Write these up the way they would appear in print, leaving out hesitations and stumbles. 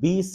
20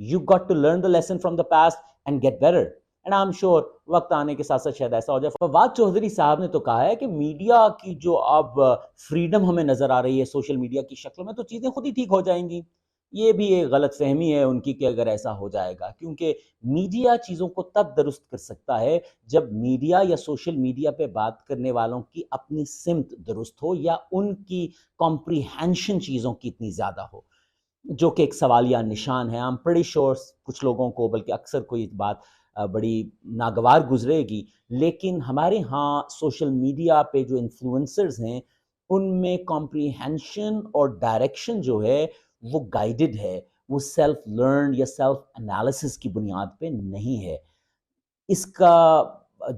You got to learn the lesson from the past and get better. And I'm sure وقت آنے کے ساتھ ساتھ شاید ایسا ہو جائے۔ فواد چودھری صاحب نے تو کہا ہے کہ میڈیا کی جو اب فریڈم ہمیں نظر آ رہی ہے سوشل میڈیا کی شکل میں، تو چیزیں خود ہی ٹھیک ہو جائیں گی۔ یہ بھی ایک غلط فہمی ہے ان کی کہ اگر ایسا ہو جائے گا، کیونکہ میڈیا چیزوں کو تب درست کر سکتا ہے جب میڈیا یا سوشل میڈیا پہ بات کرنے والوں کی اپنی سمت درست ہو، یا ان کی کمپریہنشن چیزوں کی اتنی زیادہ ہو، جو کہ ایک سوالیہ نشان ہے۔ I'm pretty sure کچھ لوگوں کو، بلکہ اکثر کوئی بات بڑی ناگوار گزرے گی، لیکن ہمارے ہاں سوشل میڈیا پہ جو انفلوئنسرز ہیں ان میں کمپریہنشن اور ڈائریکشن جو ہے وہ گائیڈڈ ہے، وہ سیلف لرنڈ یا سیلف انالیسس کی بنیاد پہ نہیں ہے۔ اس کا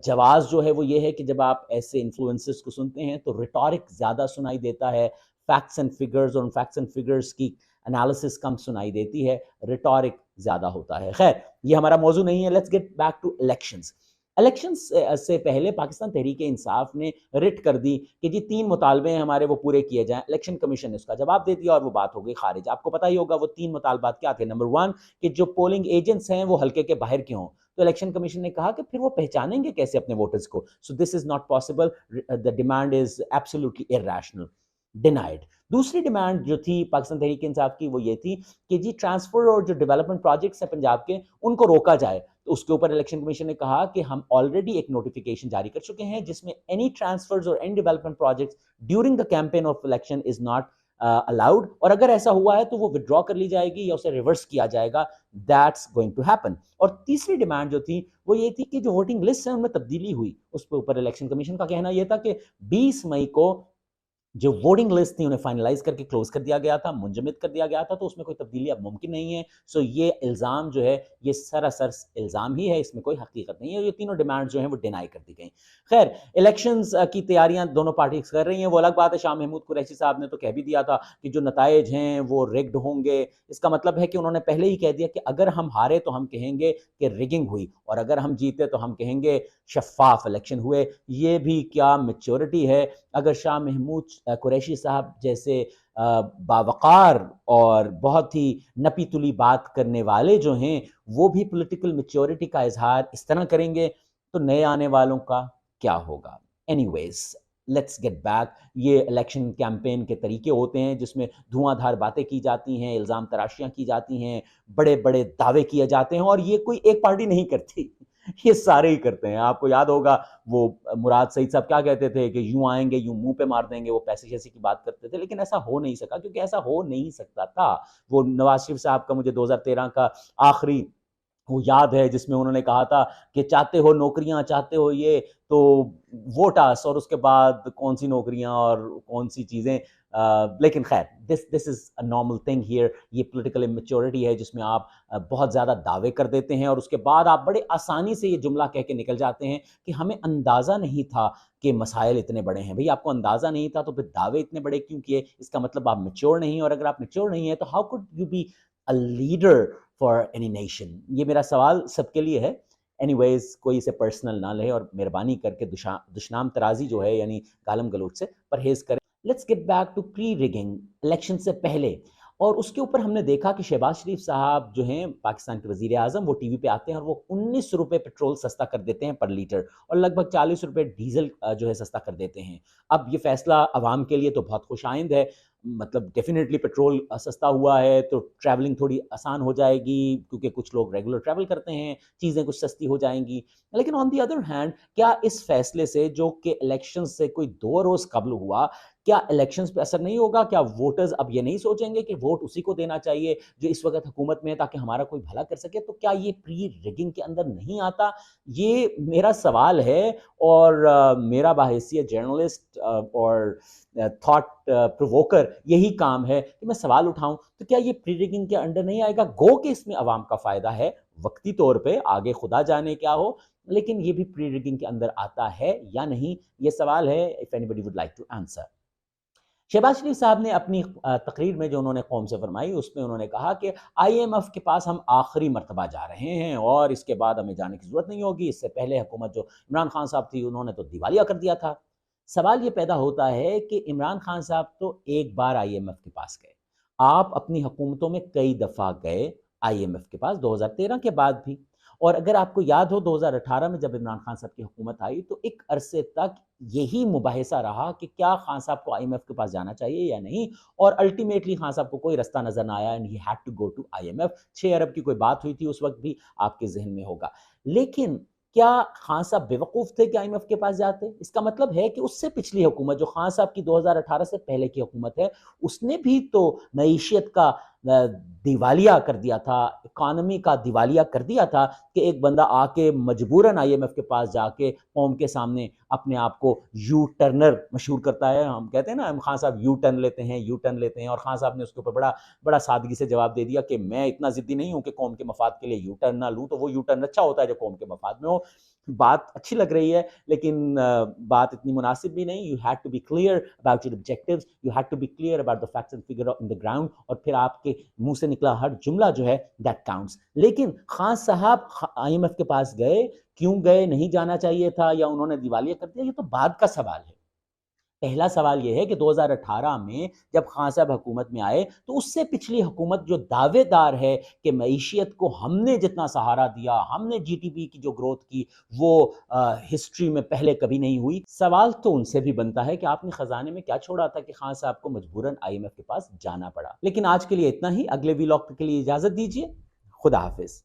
جواز جو ہے وہ یہ ہے کہ جب آپ ایسے انفلوئنسرز کو سنتے ہیں تو ریٹورک زیادہ سنائی دیتا ہے، فیکٹس اینڈ فگرز، اور ان فیکٹس اینڈ فگرز کی انالیسس کم سنائی دیتی ہے، ریٹورک زیادہ ہوتا ہے۔ خیر، یہ ہمارا موضوع نہیں ہے۔ Let's get back to elections. Elections سے پہلے پاکستان تحریک انصاف نے رٹ کر دی کہ جی 3 مطالبے ہیں ہمارے، وہ پورے کیے جائیں۔ الیکشن کمیشن نے اس کا جواب دے دیا اور وہ بات ہو گئی خارج۔ آپ کو پتہ ہی ہوگا وہ 3 مطالبات کیا تھے۔ نمبر 1 کہ جو پولنگ ایجنٹس ہیں وہ حلقے کے باہر کے ہوں، تو الیکشن کمیشن نے کہا کہ پھر وہ پہچانیں گے کیسے اپنے ووٹرز کو؟ So this is not possible, the demand is absolutely irrational, denied۔ دوسری ڈیمانڈ جو تھی پاکستان تحریک انصاف کی وہ یہ تھی کہ جی ٹرانسفر اور جو ڈیولپمنٹ پروجیکٹس ہیں پنجاب کے ان کو روکا جائے۔ تو اس کے اوپر الیکشن کمیشن نے کہا کہ ہم آلریڈی ایک نوٹیفیکیشن جاری کر چکے ہیں جس میں اینی ٹرانسفرز اور any development projects during the campaign of election is not allowed, اور اگر ایسا ہوا ہے تو وہ ودرا کر لی جائے گی یا اسے ریورس کیا جائے گا۔ That's going to happen. اور تیسری ڈیمانڈ جو تھی وہ یہ تھی کہ جو ووٹنگ لسٹ ہیں ان میں تبدیلی ہوئی، اس کے اوپر الیکشن کمیشن کا کہنا یہ تھا کہ 20 مئی کو جو ووٹنگ لسٹ تھی انہیں فائنلائز کر کے کلوز کر دیا گیا تھا، منجمد کر دیا گیا تھا، تو اس میں کوئی تبدیلی اب ممکن نہیں ہے۔ سو یہ الزام جو ہے یہ سراسر الزام ہی ہے، اس میں کوئی حقیقت نہیں ہے۔ یہ تینوں ڈیمانڈ جو ہیں وہ ڈینائی کر دی گئیں۔ خیر، الیکشنز کی تیاریاں دونوں پارٹیز کر رہی ہیں، وہ الگ بات ہے۔ شاہ محمود قریشی صاحب نے تو کہہ بھی دیا تھا کہ جو نتائج ہیں وہ ریگڈ ہوں گے۔ اس کا مطلب ہے کہ انہوں نے پہلے ہی کہہ دیا کہ اگر ہم ہارے تو ہم کہیں گے کہ ریگنگ ہوئی، اور اگر ہم جیتے تو ہم کہیں گے شفاف الیکشن ہوئے۔ یہ بھی کیا میچورٹی ہے! اگر شاہ محمود قریشی صاحب جیسے باوقار اور بہت ہی نپی تلی بات کرنے والے جو ہیں وہ بھی پولیٹیکل میچورٹی کا اظہار اس طرح کریں گے تو نئے آنے والوں کا کیا ہوگا؟ Anyways, let's get back. یہ الیکشن کیمپین کے طریقے ہوتے ہیں جس میں دھواں دھار باتیں کی جاتی ہیں، الزام تراشیاں کی جاتی ہیں، بڑے بڑے دعوے کیے جاتے ہیں، اور یہ کوئی ایک پارٹی نہیں کرتی، یہ سارے ہی کرتے ہیں۔ آپ کو یاد ہوگا وہ مراد سعید صاحب کیا کہتے تھے کہ یوں آئیں گے یوں منہ پہ مار دیں گے، وہ پیسے شیسے کی بات کرتے تھے، لیکن ایسا ہو نہیں سکا کیونکہ ایسا ہو نہیں سکتا تھا۔ وہ نواز شریف صاحب کا مجھے 2013 کا آخری وہ یاد ہے جس میں انہوں نے کہا تھا کہ چاہتے ہو نوکریاں، چاہتے ہو یہ تو ووٹ آس، اور اس کے بعد کون سی نوکریاں اور کون سی چیزیں۔ لیکن خیر، دس از اے نارمل تھنگ ہیئر۔ یہ پولیٹیکل میچورٹی ہے جس میں آپ بہت زیادہ دعوے کر دیتے ہیں اور اس کے بعد آپ بڑے آسانی سے یہ جملہ کہہ کے نکل جاتے ہیں کہ ہمیں اندازہ نہیں تھا کہ مسائل اتنے بڑے ہیں۔ بھئی آپ کو اندازہ نہیں تھا تو پھر دعوے اتنے بڑے کیوں کیے؟ اس کا مطلب آپ میچور نہیں ہیں، اور اگر آپ میچور نہیں ہیں تو how could you be a leader for any nation? یہ میرا سوال سب کے لیے ہے۔ اینی ویز، کوئی اسے پرسنل نہ لے اور مہربانی کر کے دشنام ترازی جو ہے یعنی گالم گلوچ سے پرہیز کریں۔ Let's get back to pre rigging, election سے پہلے۔ اور اس کے اوپر ہم نے دیکھا کہ شہباز شریف صاحب جو ہیں پاکستان کے وزیر اعظم، وہ ٹی وی پہ آتے ہیں اور وہ 19 روپے پیٹرول سستا کر دیتے ہیں پر لیٹر، اور لگ بھگ 40 روپے ڈیزل جو ہے سستا کر دیتے ہیں۔ اب یہ فیصلہ عوام کے لیے تو بہت خوش آئند ہے، مطلب ڈیفینیٹلی پیٹرول سستا ہوا ہے تو ٹریولنگ تھوڑی آسان ہو جائے گی کیونکہ کچھ لوگ ریگولر ٹریول کرتے ہیں، چیزیں کچھ سستی ہو جائیں گی۔ لیکن آن دی ادر ہینڈ، کیا اس فیصلے سے جو کہ الیکشن سے کوئی 2 روز قبل ہوا، کیا الیکشنز پہ اثر نہیں ہوگا؟ کیا ووٹرز اب یہ نہیں سوچیں گے کہ ووٹ اسی کو دینا چاہیے جو اس وقت حکومت میں ہے تاکہ ہمارا کوئی بھلا کر سکے؟ تو کیا یہ پری ریگنگ کے اندر نہیں آتا؟ یہ میرا سوال ہے، اور میرا بحیثیت جرنلسٹ اور تھاٹ پرووکر یہی کام ہے کہ میں سوال اٹھاؤں، تو کیا یہ پری ریگنگ کے انڈر نہیں آئے گا؟ گو کہ اس میں عوام کا فائدہ ہے وقتی طور پہ، آگے خدا جانے کیا ہو، لیکن یہ بھی پری ریگنگ کے اندر آتا ہے یا نہیں؟ یہ سوال ہے، if anybody would like to answer۔ Shahbaz شریف صاحب نے اپنی تقریر میں جو انہوں نے قوم سے فرمائی اس میں انہوں نے کہا کہ آئی ایم ایف کے پاس ہم آخری مرتبہ جا رہے ہیں اور اس کے بعد ہمیں جانے کی ضرورت نہیں ہوگی۔ اس سے پہلے حکومت جو عمران خان صاحب تھی انہوں نے تو دیوالیہ کر دیا تھا۔ سوال یہ پیدا ہوتا ہے کہ عمران خان صاحب تو ایک بار آئی ایم ایف کے پاس گئے، آپ اپنی حکومتوں میں کئی دفعہ گئے آئی ایم ایف کے پاس، 2013 کے بعد بھی، اور اگر آپ کو یاد ہو 2018 میں جب عمران خان صاحب کی حکومت آئی تو ایک عرصے تک یہی مباحثہ رہا کہ کیا خان صاحب کو آئی ایم ایف کے پاس جانا چاہیے یا نہیں، اور الٹیمیٹلی خان صاحب کو کوئی رستہ نظر نہ آیا، and he had to go to I M F. 6 ارب کی کوئی بات ہوئی تھی اس وقت بھی، آپ کے ذہن میں ہوگا۔ لیکن کیا خان صاحب بیوقوف تھے کہ آئی ایم ایف کے پاس جاتے؟ اس کا مطلب ہے کہ اس سے پچھلی حکومت جو خان صاحب کی 2018 سے پہلے کی حکومت ہے، اس نے بھی تو معیشت کا دیوالیہ کر دیا تھا، اکانومی کا دیوالیہ کر دیا تھا، کہ ایک بندہ آ کے مجبوراً آئی ایم ایف کے پاس جا کے قوم کے سامنے اپنے آپ کو یو ٹرنر مشہور کرتا ہے۔ ہم کہتے ہیں نا خان صاحب یو ٹرن لیتے ہیں، یو ٹرن لیتے ہیں، اور خان صاحب نے اس کے اوپر بڑا سادگی سے جواب دے دیا کہ میں اتنا ضدی نہیں ہوں کہ قوم کے مفاد کے لیے یو ٹرن نہ لوں، تو وہ یو ٹرن اچھا ہوتا ہے جو قوم کے مفاد میں ہو۔ بات اچھی لگ رہی ہے لیکن بات اتنی مناسب بھی نہیں۔ You had to be clear about your objectives, you had to be clear about the facts and figure in the ground, اور پھر آپ کے منہ سے نکلا ہر جملہ جو ہے دیٹ کاؤنٹس۔ لیکن خان صاحب آئی ایم ایف کے پاس گئے، کیوں گئے، نہیں جانا چاہیے تھا، یا انہوں نے دیوالیہ کر دیا، یہ تو بعد کا سوال ہے۔ پہلا سوال یہ ہے کہ 2018 میں جب خان صاحب حکومت میں آئے تو اس سے پچھلی حکومت جو دعوے دار ہے کہ معیشت کو ہم نے جتنا سہارا دیا، ہم نے جی ٹی پی کی جو گروتھ کی وہ ہسٹری میں پہلے کبھی نہیں ہوئی، سوال تو ان سے بھی بنتا ہے کہ آپ نے خزانے میں کیا چھوڑا تھا کہ خان صاحب کو مجبوراً آئی ایم ایف کے پاس جانا پڑا۔ لیکن آج کے لیے اتنا ہی، اگلے ویلاگ کے لیے اجازت دیجیے، خدا حافظ۔